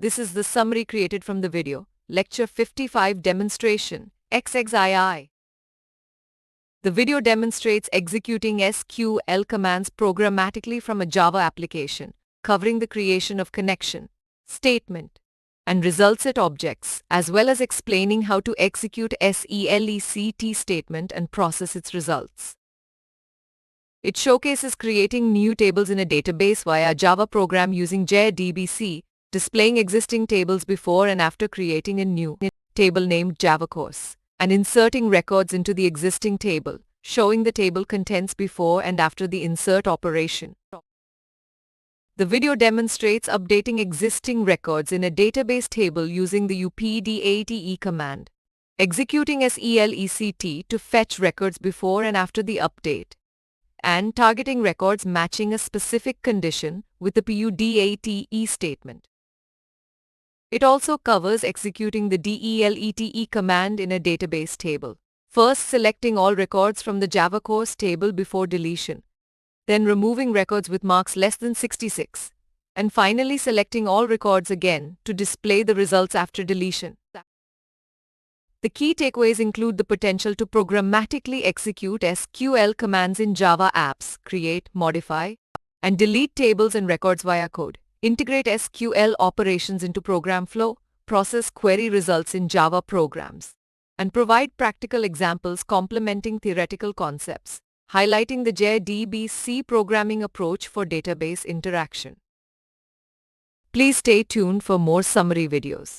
This is the summary created from the video, Lecture 55 Demonstration, XXII. The video demonstrates executing SQL commands programmatically from a Java application, covering the creation of connection, statement, and results at objects, as well as explaining how to execute SELECT statement and process its results. It showcases creating new tables in a database via a Java program using JDBC, displaying existing tables before and after creating a new table named Java course, and inserting records into the existing table, showing the table contents before and after the insert operation. The video demonstrates updating existing records in a database table using the update command, executing SELECT to fetch records before and after the update, and targeting records matching a specific condition with the PUDATE statement. It also covers executing the DELETE command in a database table, first selecting all records from the Java course table before deletion, then removing records with marks less than 66, and finally selecting all records again to display the results after deletion. The key takeaways include the potential to programmatically execute SQL commands in Java apps, create, modify, and delete tables and records via code, integrate SQL operations into program flow, process query results in Java programs, and provide practical examples complementing theoretical concepts, highlighting the JDBC programming approach for database interaction. Please stay tuned for more summary videos.